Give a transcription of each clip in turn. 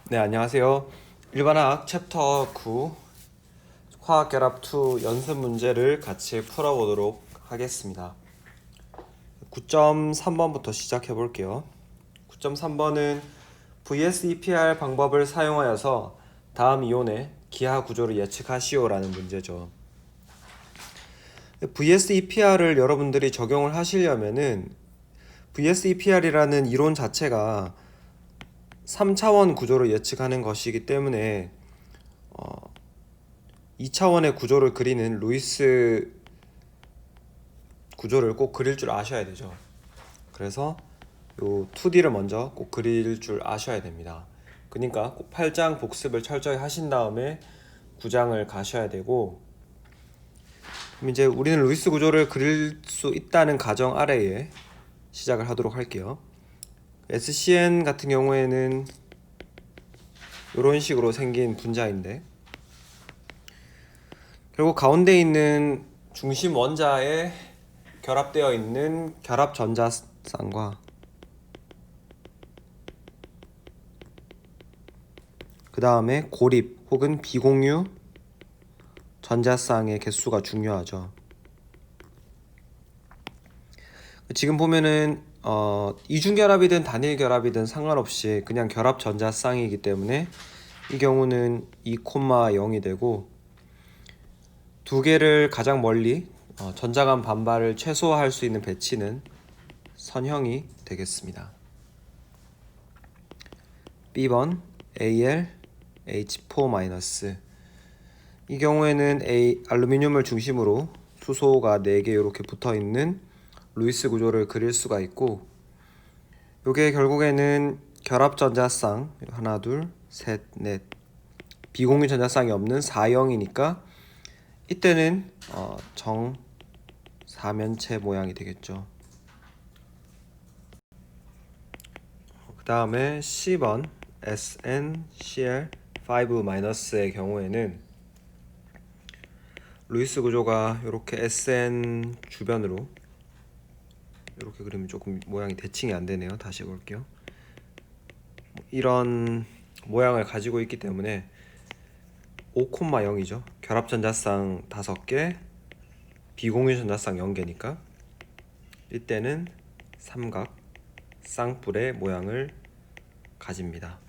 네, 안녕하세요. 일반화학 챕터 9 화학결합 2 연습 문제를 같이 풀어보도록 하겠습니다. 9.3번부터 시작해 볼게요. 9.3번은 VSEPR 방법을 사용하여서 다음 이온의 기하 구조를 예측하시오 라는 문제죠. VSEPR을 여러분들이 적용을 하시려면은 VSEPR이라는 이론 자체가 3차원 구조를 예측하는 것이기 때문에 2차원의 구조를 그리는 루이스 구조를 꼭 그릴 줄 아셔야 되죠. 그래서 요 2D를 먼저 꼭 그릴 줄 아셔야 됩니다. 그러니까 꼭 8장 복습을 철저히 하신 다음에 9장을 가셔야 되고, 그럼 이제 우리는 루이스 구조를 그릴 수 있다는 가정 아래에 시작을 하도록 할게요. SCN 같은 경우에는 이런 식으로 생긴 분자인데, 결국 가운데 있는 중심 원자에 결합되어 있는 결합 전자쌍과 그 다음에 고립 혹은 비공유 전자쌍의 개수가 중요하죠. 지금 보면은 이중결합이든 단일결합이든 상관없이 그냥 결합 전자쌍이기 때문에 이 경우는 2,0이 되고, 두 개를 가장 멀리 전자 간 반발을 최소화할 수 있는 배치는 선형이 되겠습니다. B번 Al H4- 이 경우에는 알루미늄을 중심으로 수소가 4개 이렇게 붙어있는 루이스 구조를 그릴 수가 있고, 요게 결국에는 결합 전자쌍 하나 둘 셋 넷 비공유 전자쌍이 없는 4형이니까 이때는 정 사면체 모양이 되겠죠. 그 다음에 C번 SnCl5-의 경우에는 루이스 구조가 이렇게 SN 주변으로 이렇게 그리면 조금 모양이 대칭이 안 되네요. 다시 볼게요. 이런 모양을 가지고 있기 때문에 5,0이죠. 결합 전자쌍 5개, 비공유 전자쌍 0개니까 이때는 삼각 쌍뿔의 모양을 가집니다.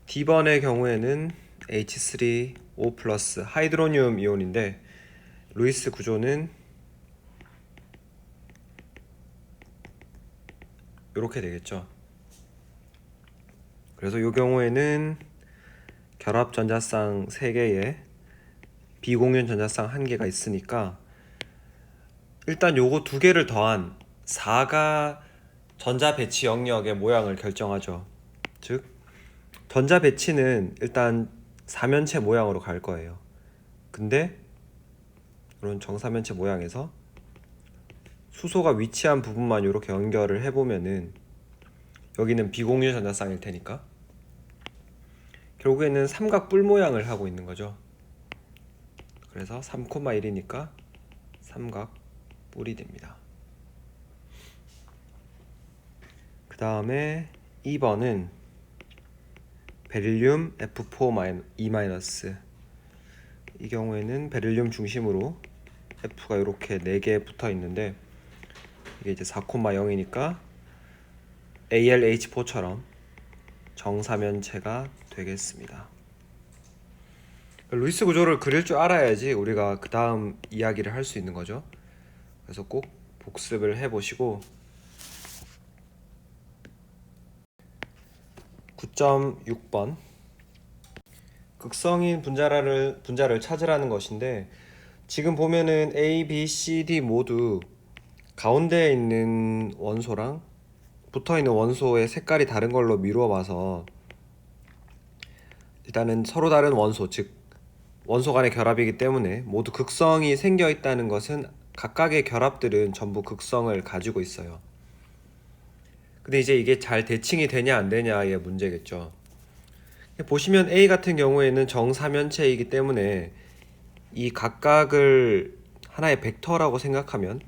D번의 경우에는 H3O+ 하이드로늄 이온인데 루이스 구조는 이렇게 되겠죠. 그래서 이 경우에는 결합 전자쌍 3개에 비공유 전자쌍 1개가 있으니까 일단 요거 2개를 더한 4가 전자 배치 영역의 모양을 결정하죠. 즉 전자 배치는 일단 사면체 모양으로 갈 거예요. 근데 이런 정사면체 모양에서 수소가 위치한 부분만 이렇게 연결을 해보면은 여기는 비공유 전자쌍일 테니까 결국에는 삼각 뿔 모양을 하고 있는 거죠. 그래서 3,1이니까 삼각 뿔이 됩니다. 그 다음에 2번은 베릴륨 F4-E- 이 경우에는 베릴륨 중심으로 F가 이렇게 4개 붙어 있는데 이게 이제 4,0이니까 AlH4처럼 정사면체가 되겠습니다. 루이스 구조를 그릴 줄 알아야지 우리가 그 다음 이야기를 할 수 있는 거죠. 그래서 꼭 복습을 해보시고 9.6번 극성인 분자를 찾으라는 것인데, 지금 보면은 A, B, C, D 모두 가운데에 있는 원소랑 붙어있는 원소의 색깔이 다른 걸로 미루어 봐서 일단은 서로 다른 원소, 즉 원소 간의 결합이기 때문에 모두 극성이 생겨 있다는 것은 각각의 결합들은 전부 극성을 가지고 있어요. 근데 이제 이게 잘 대칭이 되냐 안 되냐의 문제겠죠. 보시면 A 같은 경우에는 정사면체이기 때문에 이 각각을 하나의 벡터라고 생각하면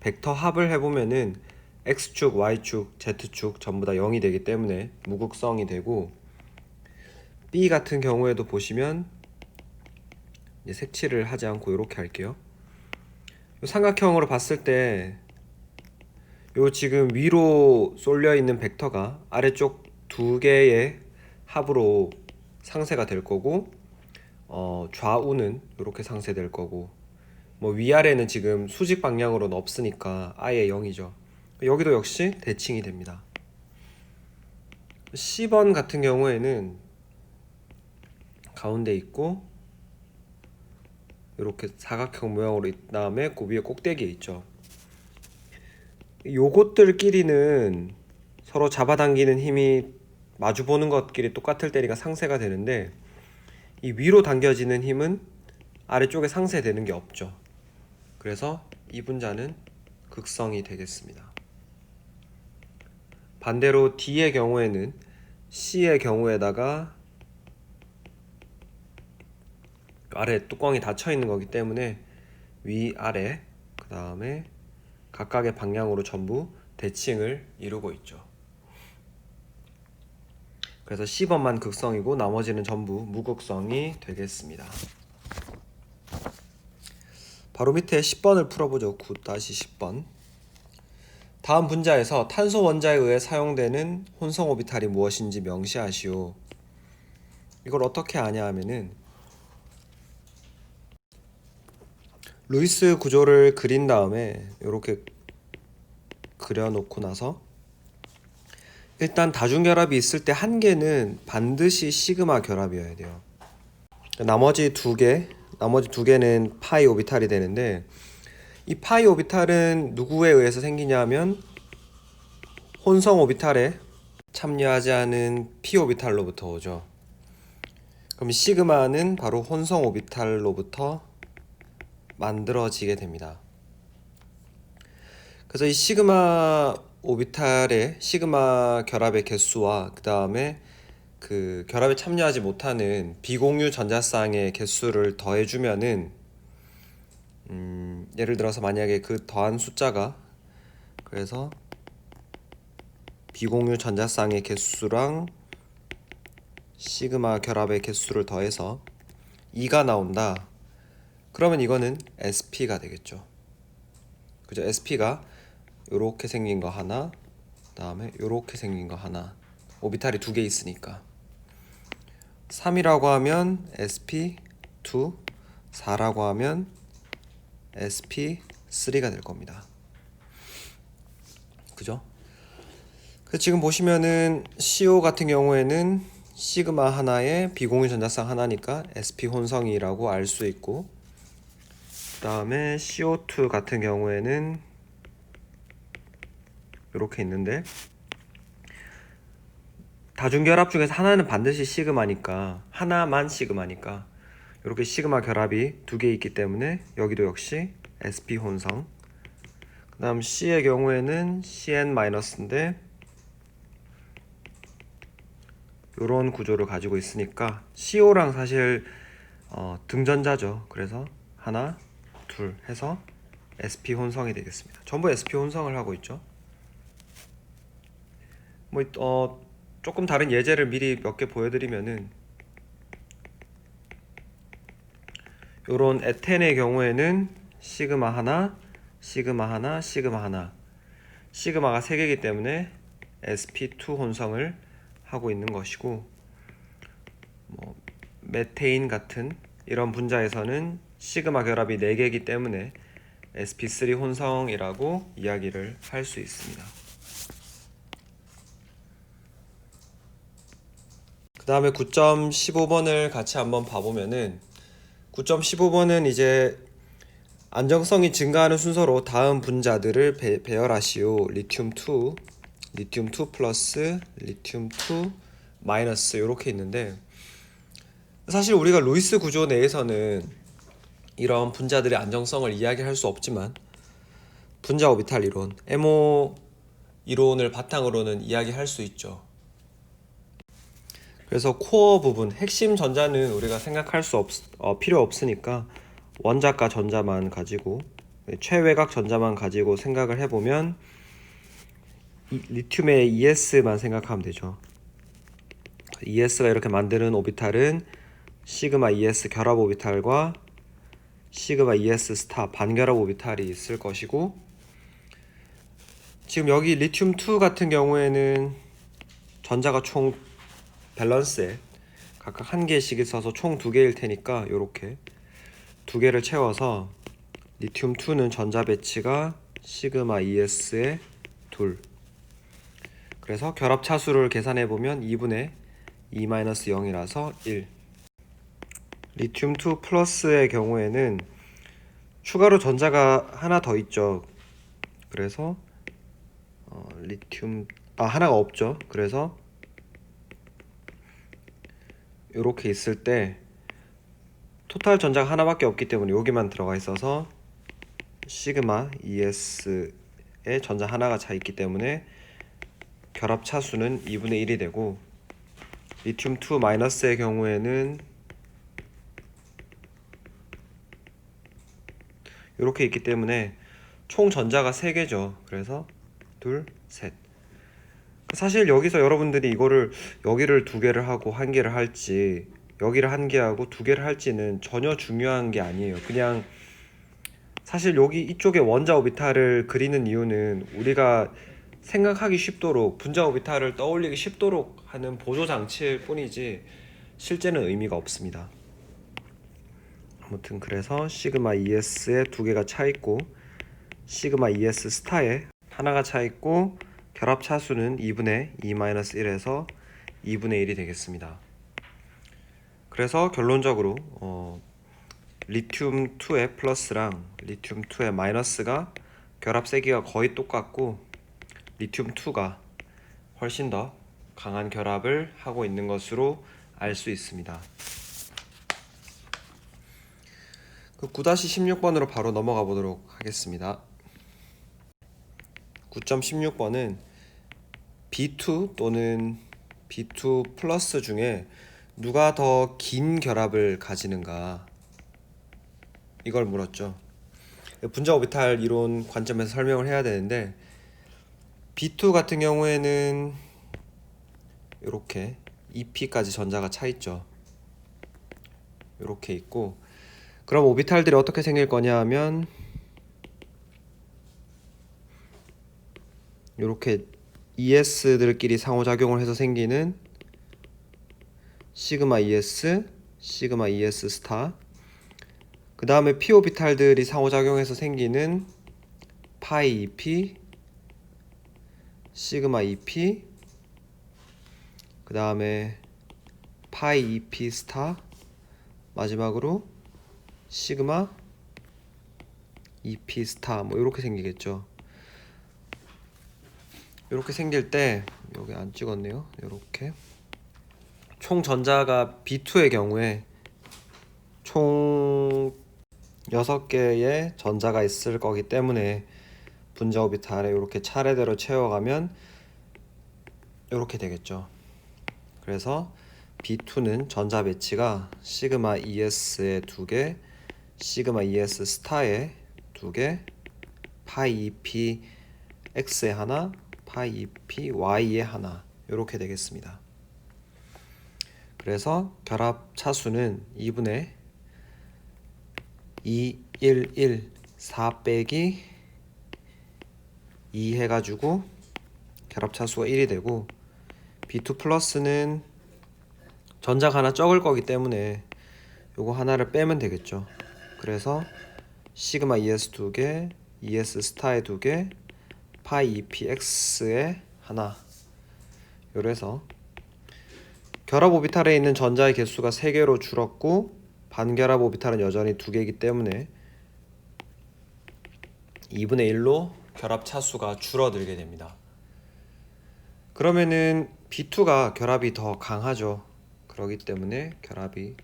벡터 합을 해보면은 X축, Y축, Z축 전부 다 0이 되기 때문에 무극성이 되고, B 같은 경우에도 보시면 이제 색칠을 하지 않고 이렇게 할게요. 삼각형으로 봤을 때 요 지금 위로 쏠려 있는 벡터가 아래쪽 두 개의 합으로 상쇄가 될 거고, 좌우는 이렇게 상쇄될 거고, 뭐 위아래는 지금 수직 방향으로는 없으니까 아예 0이죠. 여기도 역시 대칭이 됩니다. C번 같은 경우에는 가운데 있고 이렇게 사각형 모양으로 있 다음에 그 위에 꼭대기에 있죠. 요것들끼리는 서로 잡아당기는 힘이 마주보는 것끼리 똑같을 때니까 상쇄가 되는데, 이 위로 당겨지는 힘은 아래쪽에 상쇄되는 게 없죠. 그래서 이 분자는 극성이 되겠습니다. 반대로 D의 경우에는 C의 경우에다가 아래 뚜껑이 닫혀 있는 거기 때문에 위아래 그 다음에 각각의 방향으로 전부 대칭을 이루고 있죠. 그래서 C번만 극성이고 나머지는 전부 무극성이 되겠습니다. 바로 밑에 10번을 풀어보죠. 9-10번. 다음 분자에서 탄소 원자에 의해 사용되는 혼성 오비탈이 무엇인지 명시하시오. 이걸 어떻게 아냐 하면은, 루이스 구조를 그린 다음에 이렇게 그려놓고 나서 일단 다중결합이 있을 때 한 개는 반드시 시그마 결합이어야 돼요. 나머지 두 개는 파이 오비탈이 되는데, 이 파이 오비탈은 누구에 의해서 생기냐면 혼성 오비탈에 참여하지 않은 p 오비탈로부터 오죠. 그럼 시그마는 바로 혼성 오비탈로부터 만들어지게 됩니다. 그래서 이 시그마 오비탈의 시그마 결합의 개수와 그 다음에 그 결합에 참여하지 못하는 비공유 전자쌍의 개수를 더해주면은, 예를 들어서 만약에 그 더한 숫자가, 그래서 비공유 전자쌍의 개수랑 시그마 결합의 개수를 더해서 2가 나온다. 그러면 이거는 SP가 되겠죠. 그죠? SP가 요렇게 생긴 거 하나, 그 다음에 요렇게 생긴 거 하나, 오비탈이 두 개 있으니까 3이라고 하면 SP2, 4라고 하면 SP3가 될 겁니다. 그죠? 그래서 지금 보시면은 CO 같은 경우에는 시그마 하나에 비공유 전자쌍 하나니까 SP 혼성이라고 알 수 있고, 그 다음에 CO2 같은 경우에는 이렇게 있는데, 다중결합 중에서 하나는 반드시 시그마니까, 하나만 시그마니까 이렇게 시그마 결합이 두 개 있기 때문에 여기도 역시 SP 혼성. 그 다음 C의 경우에는 CN-인데 이런 구조를 가지고 있으니까 CO랑 사실 등전자죠. 그래서 하나, 둘 해서 SP 혼성이 되겠습니다. 전부 SP 혼성을 하고 있죠. 조금 다른 예제를 미리 몇 개 보여드리면은, 요런 에텐의 경우에는 시그마 하나, 시그마 하나, 시그마 하나, 시그마가 3개이기 때문에 sp2 혼성을 하고 있는 것이고, 메테인 같은 이런 분자에서는 시그마 결합이 4개이기 때문에 sp3 혼성이라고 이야기를 할 수 있습니다. 그 다음에 9.15번을 같이 한번 봐보면은, 9.15번은 이제 안정성이 증가하는 순서로 다음 분자들을 배열하시오. 리튬2, 리튬2 플러스, 리튬2 마이너스 이렇게 있는데, 사실 우리가 루이스 구조 내에서는 이런 분자들의 안정성을 이야기할 수 없지만 분자 오비탈 이론, MO 이론을 바탕으로는 이야기할 수 있죠. 그래서 코어 부분, 핵심 전자는 우리가 생각할 수 필요 없으니까 원자가 전자만 가지고, 최외곽 전자만 가지고 생각을 해보면, 리튬의 ES만 생각하면 되죠. ES가 이렇게 만드는 오비탈은 시그마 ES 결합 오비탈과 시그마 ES 스타 반결합 오비탈이 있을 것이고, 지금 여기 리튬 2 같은 경우에는 전자가 총 밸런스에 각각 한 개씩 있어서 총 2개일 테니까 이렇게 2개를 채워서 리튬 2는 전자 배치가 시그마 ES의 2. 그래서 결합 차수를 계산해 보면 2분의 2-0이라서 1. 리튬 2 플러스의 경우에는 추가로 전자가 하나 더 있죠. 그래서 하나가 없죠. 그래서 이렇게 있을 때 토탈 전자가 하나밖에 없기 때문에 여기만 들어가 있어서 시그마 ES에 전자 하나가 차 있기 때문에 결합 차수는 2분의 1이 되고, 리튬 2 마이너스의 경우에는 이렇게 있기 때문에 총 전자가 3개죠. 그래서 둘, 셋. 사실 여기서 여러분들이 이거를 여기를 2개를 하고 1개를 할지 여기를 1개 하고 2개를 할지는 전혀 중요한 게 아니에요. 그냥 사실 여기 이쪽에 원자 오비탈을 그리는 이유는 우리가 생각하기 쉽도록 분자 오비탈을 떠올리기 쉽도록 하는 보조 장치일 뿐이지 실제는 의미가 없습니다. 아무튼 그래서 시그마 ES에 2개가 차 있고 시그마 ES 스타에 하나가 차 있고 결합 차수는 2분의 2-1에서 2분의 1이 되겠습니다. 그래서 결론적으로 리튬 2의 플러스랑 리튬 2의 마이너스가 결합 세기가 거의 똑같고 리튬 2가 훨씬 더 강한 결합을 하고 있는 것으로 알 수 있습니다. 그 9-16번으로 바로 넘어가 보도록 하겠습니다. 9.16번은 B2 또는 B2 플러스 중에 누가 더 긴 결합을 가지는가, 이걸 물었죠. 분자 오비탈 이론 관점에서 설명을 해야 되는데, B2 같은 경우에는 이렇게 2p까지 전자가 차 있죠. 이렇게 있고, 그럼 오비탈들이 어떻게 생길 거냐 하면 이렇게 ES들끼리 상호작용을 해서 생기는 시그마 ES, 시그마 ES 스타, 그 다음에 p 오비탈들이 상호작용해서 생기는 파이 EP, 시그마 EP, 그 다음에 파이 EP 스타, 마지막으로 시그마 EP 스타, 뭐 이렇게 생기겠죠. 이렇게 생길 때 여기 안 찍었네요. 이렇게 총 전자가 B2의 경우에 총 6개의 전자가 있을 거기 때문에 분자 오비탈에 이렇게 차례대로 채워가면 이렇게 되겠죠. 그래서 B2는 전자 배치가 시그마 ES에 2개, 시그마 ES 스타에 2개, 파이 EP X에 하나, 파이 EP Y에 하나, 이렇게 되겠습니다. 그래서 결합 차수는 2분의 2, 1, 1, 4 빼기 2 해가지고 결합 차수가 1이 되고, B2 플러스는 전자가 하나 적을 거기 때문에 요거 하나를 빼면 되겠죠. 그래서 시그마 ES 2개, ES 스타에 2개, 파이 EPX에 하나. 요래서 결합 오비탈에 있는 전자의 개수가 3개로 줄었고 반결합 오비탈은 여전히 2개이기 때문에 2분의 1로 결합 차수가 줄어들게 됩니다. 그러면은 B2가 결합이 더 강하죠. 그렇기 때문에 결합이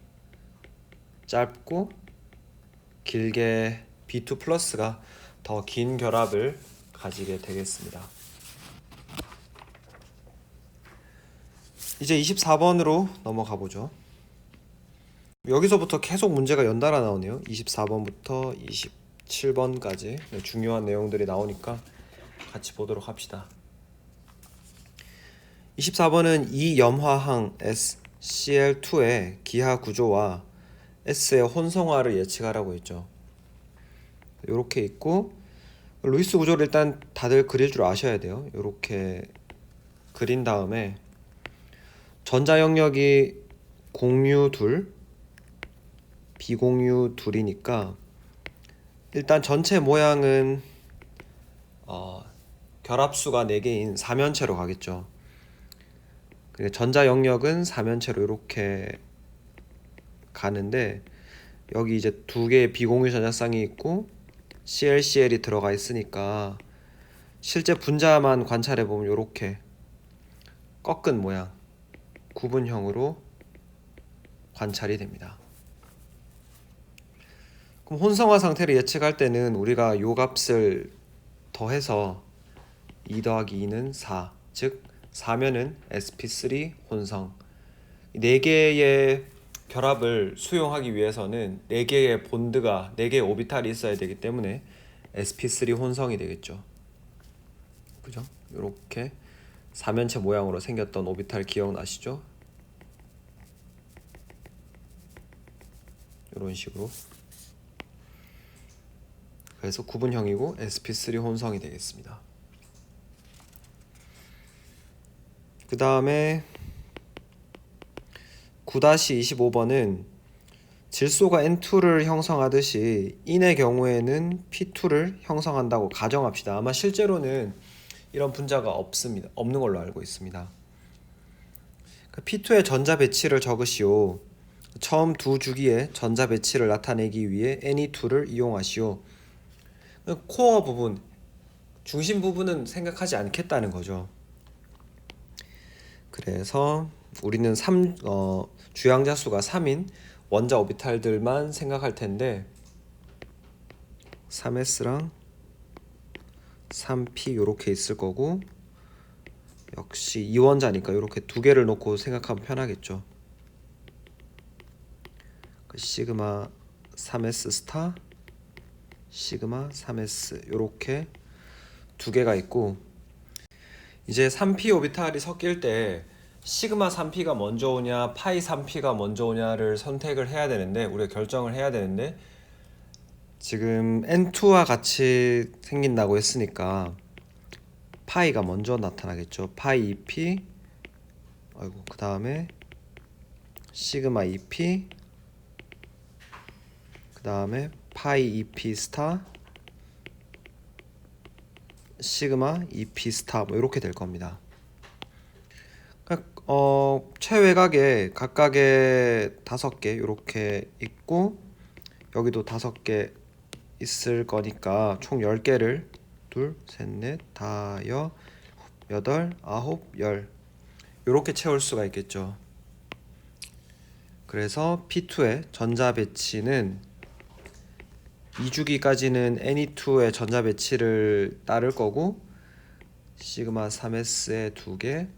짧고 길게 B2 플러스가 더 긴 결합을 가지게 되겠습니다. 이제 24번으로 넘어가 보죠. 여기서부터 계속 문제가 연달아 나오네요. 24번부터 27번까지 중요한 내용들이 나오니까 같이 보도록 합시다. 24번은 이 염화항 SCl2의 기하 구조와 S의 혼성화를 예측하라고 했죠. 이렇게 있고 루이스 구조를 일단 다들 그릴 줄 아셔야 돼요. 이렇게 그린 다음에 전자 영역이 공유 둘, 비공유 둘이니까 일단 전체 모양은 결합수가 4개인 사면체로 가겠죠. 전자 영역은 사면체로 이렇게 가는데 여기 이제 2개의 비공유 전자쌍이 있고 ClCl이 들어가 있으니까 실제 분자만 관찰해 보면 이렇게 꺾은 모양, 구분형으로 관찰이 됩니다. 그럼 혼성화 상태를 예측할 때는 우리가 요 값을 더해서 2 더하기 2는 4, 즉 4면은 sp3 혼성. 4개의 결합을 수용하기 위해서는 4개의 본드가 4개의 오비탈이 있어야 되기 때문에 sp3 혼성이 되겠죠. 그죠? 이렇게 사면체 모양으로 생겼던 오비탈 기억나시죠? 이런 식으로. 그래서 구분형이고 sp3 혼성이 되겠습니다. 그 다음에 9-25번은 질소가 N2를 형성하듯이 인의 경우에는 P2를 형성한다고 가정합시다. 아마 실제로는 이런 분자가 없는 걸로 알고 있습니다. P2의 전자 배치를 적으시오. 처음 두 주기의 전자 배치를 나타내기 위해 Ne2를 이용하시오. 코어 부분, 중심 부분은 생각하지 않겠다는 거죠. 그래서 우리는 주양자 수가 3인 원자 오비탈들만 생각할 텐데 3s랑 3p 이렇게 있을 거고 역시 이원자니까 이렇게 2개를 놓고 생각하면 편하겠죠. 시그마 3s 스타, 시그마 3s 이렇게 2개가 있고 이제 3p 오비탈이 섞일 때 시그마 3p가 먼저 오냐 파이 3p가 먼저 오냐를 선택을 해야 되는데 우리가 결정을 해야 되는데 지금 N2와 같이 생긴다고 했으니까 파이가 먼저 나타나겠죠. 파이 2p 그 다음에 시그마 2p 그 다음에 파이 2p 스타 시그마 2p 스타 뭐 이렇게 될 겁니다. 최외곽에 각각의 5개 이렇게 있고 여기도 5개 있을 거니까 총 10개를 둘, 셋, 넷, 다, 여덟, 아홉, 열 이렇게 채울 수가 있겠죠. 그래서 P2의 전자 배치는 2주기까지는 Ne2의 전자 배치를 따를 거고 시그마 3s의 2개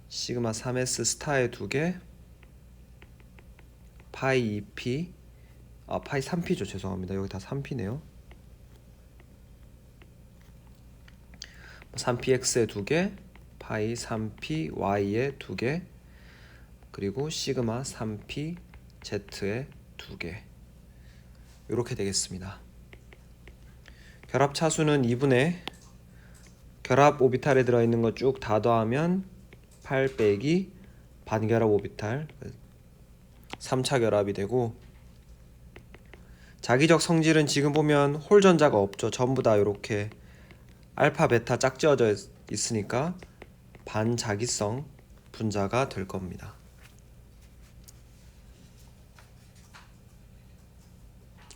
시그마 3s 스타의 2개 파이 2p 파이 3p죠. 죄송합니다. 여기 다 3p네요. 3px의 2개 파이 3py의 2개 그리고 시그마 3p z의 2개 이렇게 되겠습니다. 결합 차수는 2분의 결합 오비탈에 들어있는 거 쭉 다 더하면 8 빼기 반결합 오비탈 3차 결합이 되고 자기적 성질은 지금 보면 홀 전자가 없죠. 전부 다 이렇게 알파 베타 짝지어져 있으니까 반자기성 분자가 될 겁니다.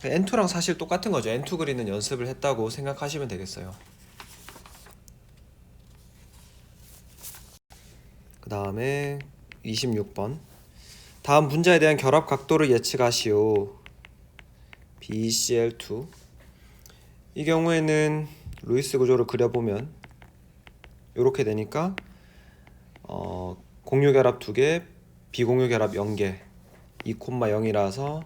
N2랑 사실 똑같은 거죠. N2 그리는 연습을 했다고 생각하시면 되겠어요. 그 다음에 26번 다음 분자에 대한 결합 각도를 예측하시오. BCl2 이 경우에는 루이스 구조를 그려보면 이렇게 되니까 공유 결합 2개 비공유 결합 0개 2,0이라서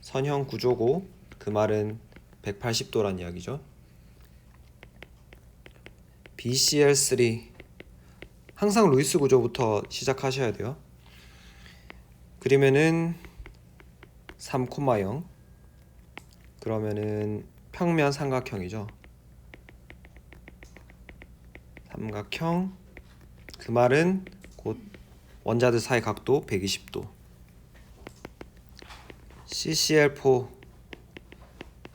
선형 구조고 그 말은 180도란 이야기죠. BCl3 항상 루이스 구조부터 시작하셔야 돼요. 그리면은 3,0 그러면은 평면 삼각형이죠. 삼각형, 그 말은 곧 원자들 사이 각도 120도. CCL4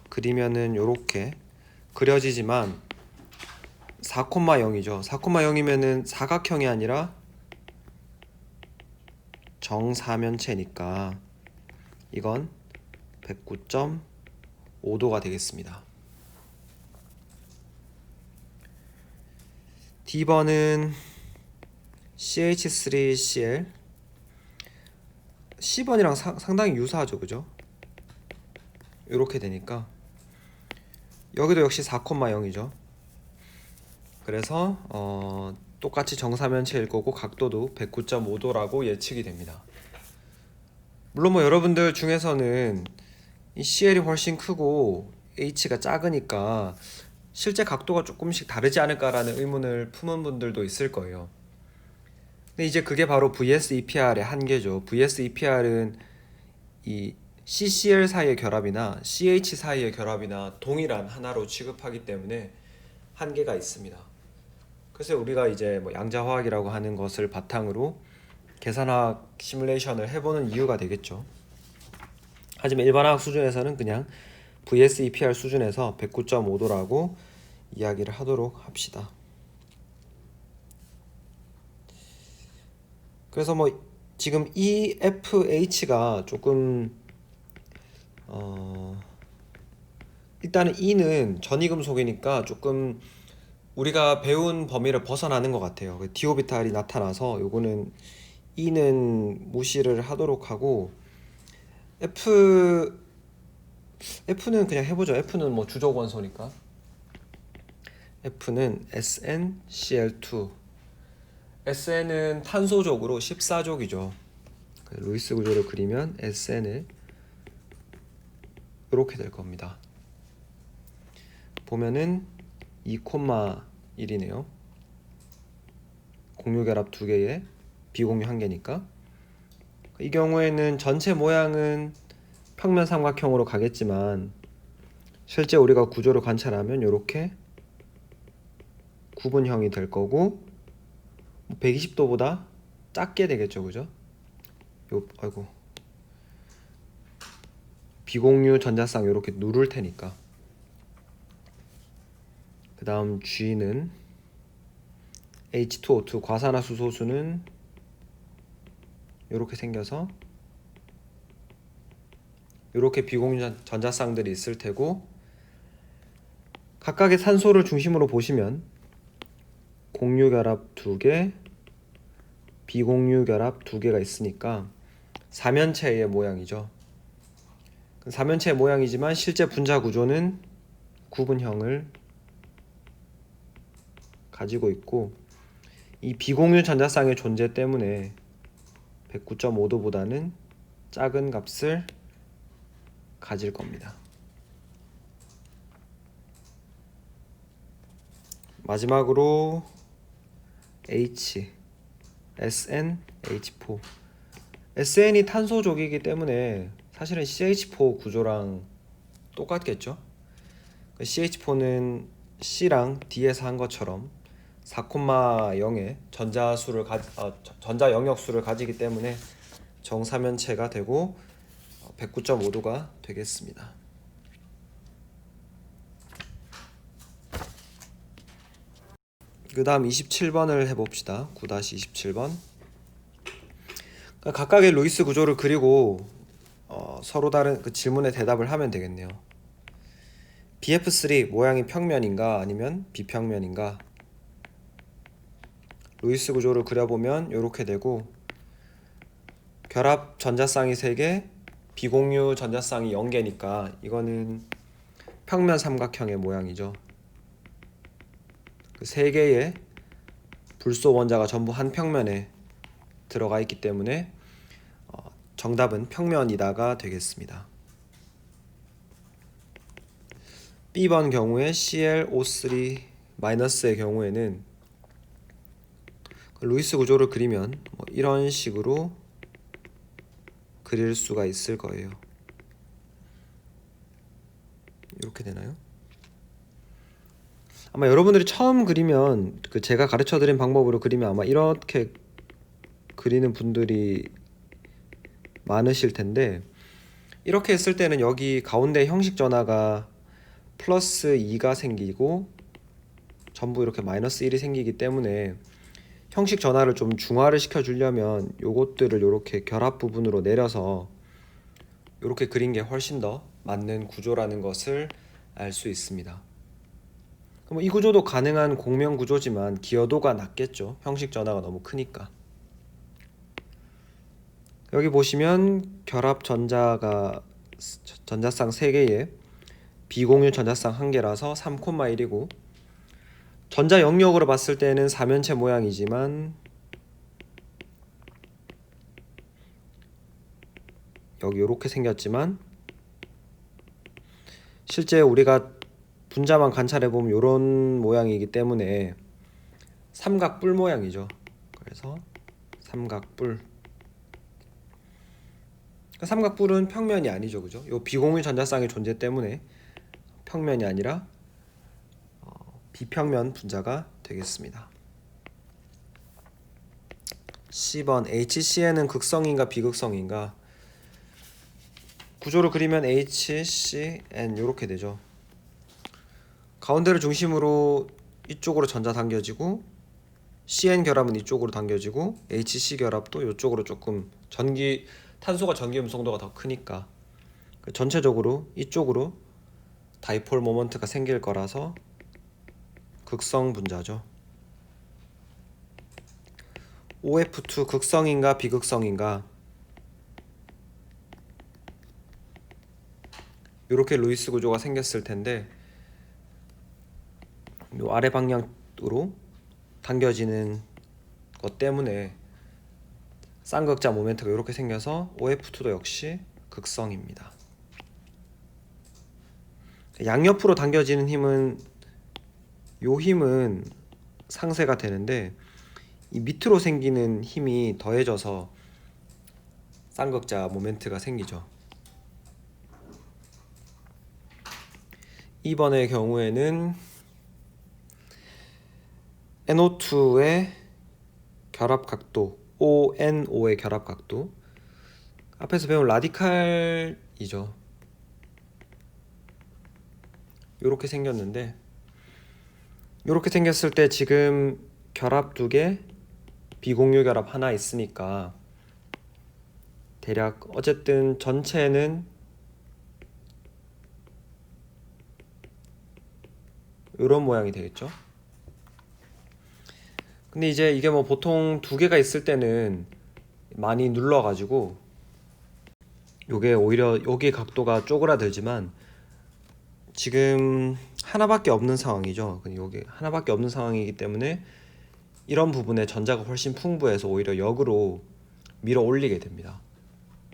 그리면은 요렇게 그려지지만 4,0이죠. 4,0이면은 사각형이 아니라 정사면체니까 이건 109.5도가 되겠습니다. D번은 CH3Cl, C번이랑 상당히 유사하죠, 그죠? 이렇게 되니까 여기도 역시 4,0이죠. 그래서 똑같이 정사면체일 거고 각도도 109.5도라고 예측이 됩니다. 물론 뭐 여러분들 중에서는 이 CL이 훨씬 크고 H가 작으니까 실제 각도가 조금씩 다르지 않을까라는 의문을 품은 분들도 있을 거예요. 근데 이제 그게 바로 VS-EPR의 한계죠. VS-EPR은 이 CCl 사이의 결합이나 CH 사이의 결합이나 동일한 하나로 취급하기 때문에 한계가 있습니다. 그래서 우리가 이제 뭐 양자화학이라고 하는 것을 바탕으로 계산학 시뮬레이션을 해보는 이유가 되겠죠. 하지만 일반화학 수준에서는 그냥 VS-EPR 수준에서 109.5도라고 이야기를 하도록 합시다. 그래서 뭐 지금 EFH가 조금 일단은 E는 전이금속이니까 조금 우리가 배운 범위를 벗어나는 것 같아요. 디오비탈이 나타나서 요거는 E는 무시를 하도록 하고 F는 그냥 해보죠. F는 뭐 주적 원소니까. F는 SnCl2. SN은 탄소족으로 14족이죠. 루이스 구조를 그리면 SN을 이렇게 될 겁니다. 보면은 2,1이네요. 공유결합 2개에 비공유 1개니까 이 경우에는 전체 모양은 평면 삼각형으로 가겠지만 실제 우리가 구조를 관찰하면 이렇게 구분형이 될 거고 120도보다 작게 되겠죠, 그죠? 아이고 비공유 전자쌍 이렇게 누를 테니까. 그 다음 G는 H2O2 과산화수소수는 이렇게 생겨서 이렇게 비공유 전자쌍들이 있을 테고 각각의 산소를 중심으로 보시면 공유결합 2개, 비공유결합 2개가 있으니까 사면체의 모양이죠. 사면체의 모양이지만 실제 분자 구조는 구분형을 가지고 있고 이 비공유 전자쌍의 존재 때문에 109.5도보다는 작은 값을 가질 겁니다. 마지막으로 H, SnH4. SN이 탄소족이기 때문에 사실은 CH4 구조랑 똑같겠죠? CH4는 C랑 D에서 한 것처럼 4,0의 전자 영역수를 가지기 때문에 정사면체가 되고 109.5도가 되겠습니다. 그 다음 27번을 해봅시다. 9-27번. 각각의 루이스 구조를 그리고 서로 다른 그 질문에 대답을 하면 되겠네요. BF3 모양이 평면인가 아니면 비평면인가? 루이스 구조를 그려보면 이렇게 되고 결합 전자쌍이 3개, 비공유 전자쌍이 0개니까 이거는 평면 삼각형의 모양이죠. 그 3개의 불소 원자가 전부 한 평면에 들어가 있기 때문에 정답은 평면이다가 되겠습니다. B번 경우에 ClO3-의 경우에는 루이스 구조를 그리면 뭐 이런 식으로 그릴 수가 있을 거예요. 이렇게 되나요? 아마 여러분들이 처음 그리면 그 제가 가르쳐 드린 방법으로 그리면 아마 이렇게 그리는 분들이 많으실 텐데, 이렇게 했을 때는 여기 가운데 형식 전화가 플러스 2가 생기고 전부 이렇게 마이너스 1이 생기기 때문에 형식 전화를 좀 중화를 시켜 주려면 요것들을 이렇게 결합 부분으로 내려서 이렇게 그린 게 훨씬 더 맞는 구조라는 것을 알 수 있습니다. 그럼 이 구조도 가능한 공명 구조지만 기여도가 낮겠죠. 형식 전화가 너무 크니까. 여기 보시면 결합 전자가 전자쌍 3개에 비공유 전자쌍 1개라서 3,1이고, 전자 영역으로 봤을 때는 사면체 모양이지만 여기 이렇게 생겼지만 실제 우리가 분자만 관찰해 보면 이런 모양이기 때문에 삼각뿔 모양이죠. 그래서 삼각뿔. 삼각뿔은 평면이 아니죠, 그죠? 요 비공유 전자쌍의 존재 때문에 평면이 아니라 비평면 분자가 되겠습니다. 10번 HCn은 극성인가 비극성인가? 구조를 그리면 HCn 이렇게 되죠. 가운데를 중심으로 이쪽으로 전자 당겨지고 CN 결합은 이쪽으로 당겨지고 HC 결합도 이쪽으로 조금 탄소가 전기 음성도가 더 크니까 전체적으로 이쪽으로 다이폴 모먼트가 생길 거라서 극성 분자죠. OF2 극성인가 비극성인가? 이렇게 루이스 구조가 생겼을 텐데 요 아래 방향으로 당겨지는 것 때문에 쌍극자 모멘트가 이렇게 생겨서 OF2도 역시 극성입니다. 양옆으로 당겨지는 힘은 요 힘은 상쇄가 되는데 이 밑으로 생기는 힘이 더해져서 쌍극자 모멘트가 생기죠. 2번의 경우에는 NO2의 결합 각도, ONO의 결합 각도, 앞에서 배운 라디칼이죠. 이렇게 생겼는데, 이렇게 생겼을 때 지금 결합 2개, 비공유 결합 하나 있으니까 대략 어쨌든 전체는 이런 모양이 되겠죠. 근데 이제 이게 뭐 보통 2개가 있을 때는 많이 눌러가지고 요게 오히려 여기 각도가 쪼그라들지만 지금 하나밖에 없는 상황이죠. 여기 하나밖에 없는 상황이기 때문에 이런 부분에 전자가 훨씬 풍부해서 오히려 역으로 밀어 올리게 됩니다.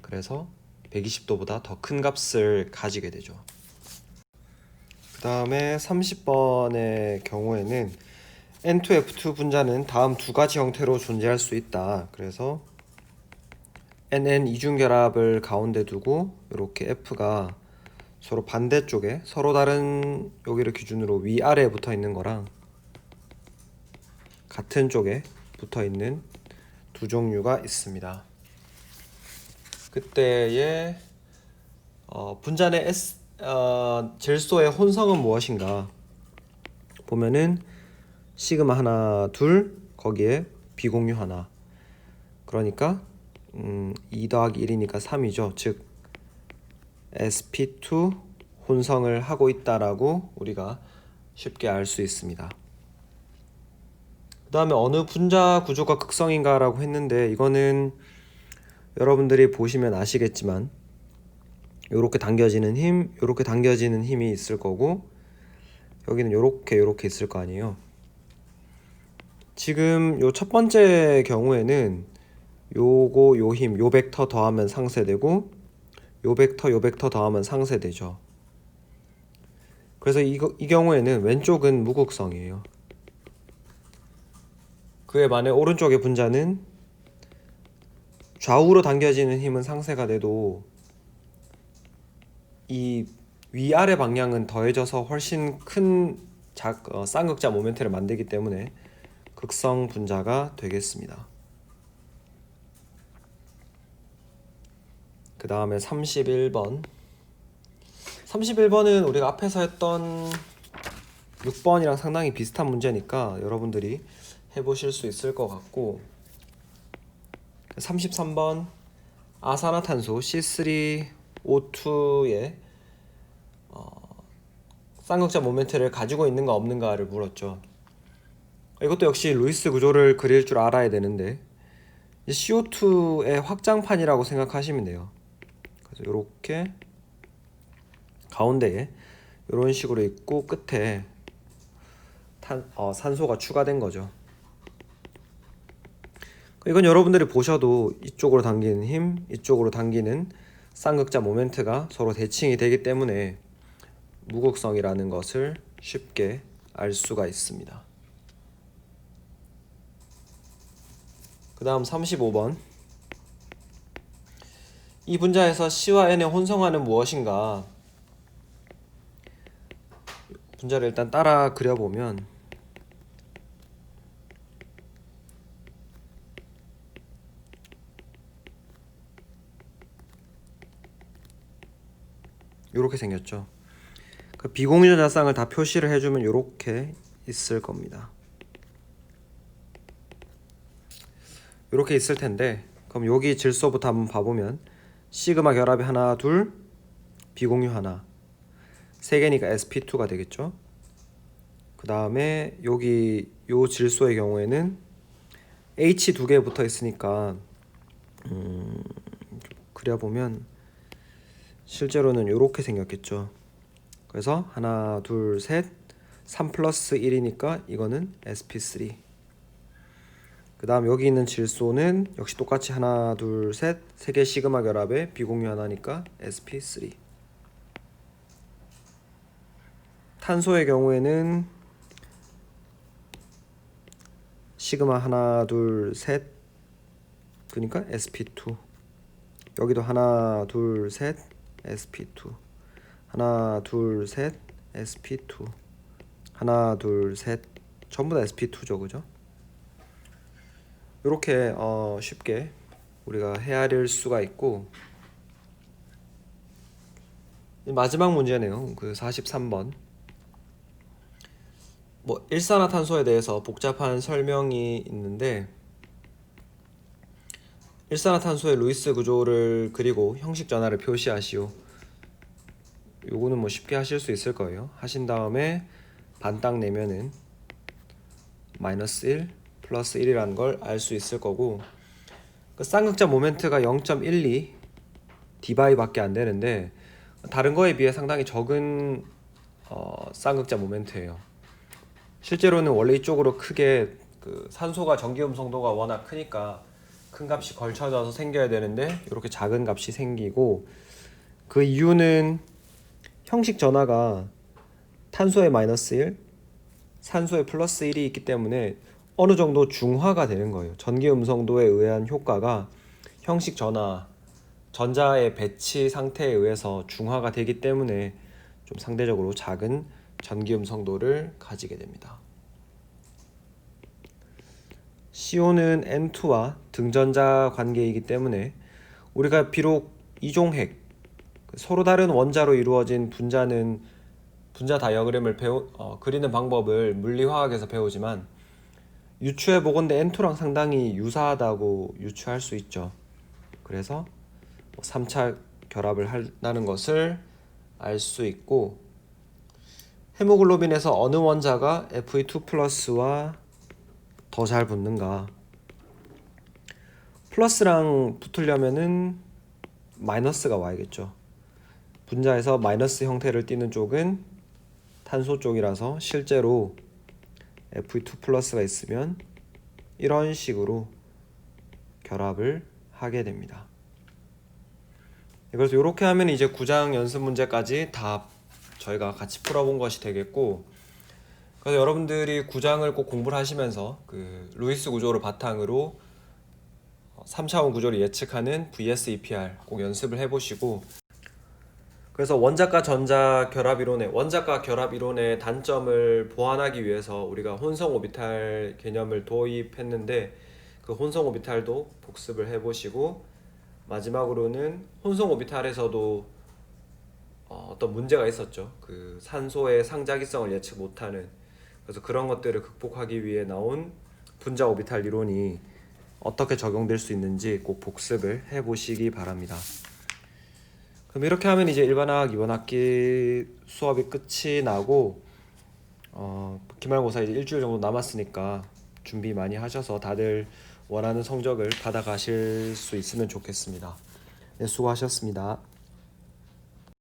그래서 120도보다 더 큰 값을 가지게 되죠. 그 다음에 30번의 경우에는 N2F2 분자는 다음 2가지 형태로 존재할 수 있다. 그래서 NN 이중결합을 가운데 두고 이렇게 F가 서로 반대쪽에 서로 다른 여기를 기준으로 위아래에 붙어 있는 거랑 같은 쪽에 붙어 있는 두 종류가 있습니다. 그때의 분자 내 질소의 혼성은 무엇인가 보면은 시그마 하나 둘 거기에 비공유 하나, 그러니까 2 더하기 1이니까 3이죠. 즉 sp2 혼성을 하고 있다라고 우리가 쉽게 알 수 있습니다. 그 다음에 어느 분자 구조가 극성인가 라고 했는데, 이거는 여러분들이 보시면 아시겠지만 요렇게 당겨지는 힘, 요렇게 당겨지는 힘이 있을 거고 여기는 요렇게 있을 거 아니에요. 지금 요 첫 번째 경우에는 요 힘, 요 벡터 더하면 상쇄되고 요 벡터 더하면 상쇄되죠. 그래서 이 경우에는 왼쪽은 무극성이에요. 그에 반해 오른쪽의 분자는 좌우로 당겨지는 힘은 상쇄가 돼도 이 위아래 방향은 더해져서 훨씬 큰 쌍극자 모멘트를 만들기 때문에 극성 분자가 되겠습니다. 그 다음에 31번. 31번은 우리가 앞에서 했던 6번이랑 상당히 비슷한 문제니까 여러분들이 해보실 수 있을 것 같고, 33번 아산화탄소 C3O2의 쌍극자 모멘트를 가지고 있는가 없는가를 물었죠. 이것도 역시 루이스 구조를 그릴 줄 알아야 되는데, CO2의 확장판이라고 생각하시면 돼요. 그래서 이렇게 가운데에 이런 식으로 있고 끝에 산소가 추가된 거죠. 이건 여러분들이 보셔도 이쪽으로 당기는 힘, 이쪽으로 당기는 쌍극자 모멘트가 서로 대칭이 되기 때문에 무극성이라는 것을 쉽게 알 수가 있습니다. 그 다음 35번. 이 분자에서 C와 N의 혼성화는 무엇인가? 분자를 일단 따라 그려보면 이렇게 생겼죠. 그 비공유전자쌍을 다 표시를 해주면 이렇게 있을 겁니다. 이렇게 있을 텐데, 그럼 여기 질소부터 한번 봐보면 시그마 결합이 하나, 둘, 비공유 하나, 3개니까 sp2가 되겠죠. 그 다음에 여기 요 질소의 경우에는 H 2개 붙어 있으니까 그려보면 실제로는 이렇게 생겼겠죠. 그래서 하나, 둘, 셋, 3 플러스 1이니까 이거는 sp3. 그 다음 여기 있는 질소는 역시 똑같이 하나, 둘, 셋, 3개 시그마 결합에 비공유 하나니까 sp3. 탄소의 경우에는 시그마 하나, 둘, 셋, 그러니까 sp2. 여기도 하나, 둘, 셋, sp2. 하나, 둘, 셋, sp2. 하나, 둘, 셋, 전부 다 sp2죠, 그죠? 이렇게 쉽게 우리가 헤아릴 수가 있고, 마지막 문제네요. 그 43번. 일산화탄소에 대해서 복잡한 설명이 있는데, 일산화탄소의 루이스 구조를 그리고 형식 전하를 표시하시오. 요거는 쉽게 하실 수 있을 거예요. 하신 다음에 반딱 내면은 마이너스 1 플러스 1이라는 걸 알 수 있을 거고, 그 쌍극자 모멘트가 0.12 d바이 밖에 안 되는데 다른 거에 비해 상당히 적은 쌍극자 모멘트예요. 실제로는 원래 이쪽으로 크게 그 산소가 전기음성도가 워낙 크니까 큰 값이 걸쳐져서 생겨야 되는데 이렇게 작은 값이 생기고, 그 이유는 형식 전하가 탄소의 마이너스 1, 산소의 플러스 1이 있기 때문에 어느 정도 중화가 되는 거예요. 전기음성도에 의한 효과가 형식 전하, 전자의 배치 상태에 의해서 중화가 되기 때문에 좀 상대적으로 작은 전기음성도를 가지게 됩니다. CO는 N2와 등전자 관계이기 때문에 우리가 비록 이종핵, 서로 다른 원자로 이루어진 분자는 분자 다이어그램을 그리는 방법을 물리화학에서 배우지만 유추해 보건대 N2랑 상당히 유사하다고 유추할 수 있죠. 그래서 3차 결합을 한다는 것을 알 수 있고, 헤모글로빈에서 어느 원자가 Fe2 플러스와 더 잘 붙는가? 플러스랑 붙으려면은 마이너스가 와야겠죠. 분자에서 마이너스 형태를 띠는 쪽은 탄소 쪽이라서 실제로 Fe2 플러스가 있으면 이런 식으로 결합을 하게 됩니다. 그래서 이렇게 하면 이제 9장 연습 문제까지 다 저희가 같이 풀어본 것이 되겠고, 그래서 여러분들이 구장을 꼭 공부를 하시면서 그 루이스 구조를 바탕으로 3차원 구조를 예측하는 VS-EPR 꼭 연습을 해보시고, 그래서 원자과 전자 결합 이론의 단점을 보완하기 위해서 우리가 혼성 오비탈 개념을 도입했는데, 그 혼성 오비탈도 복습을 해보시고, 마지막으로는 혼성 오비탈에서도 어떤 문제가 있었죠. 그 산소의 상자기성을 예측 못하는, 그래서 그런 것들을 극복하기 위해 나온 분자 오비탈 이론이 어떻게 적용될 수 있는지 꼭 복습을 해보시기 바랍니다. 그럼 이렇게 하면 이제 일반화학 이번 학기 수업이 끝이 나고, 기말고사 이제 일주일 정도 남았으니까 준비 많이 하셔서 다들 원하는 성적을 받아가실 수 있으면 좋겠습니다. 네, 수고하셨습니다.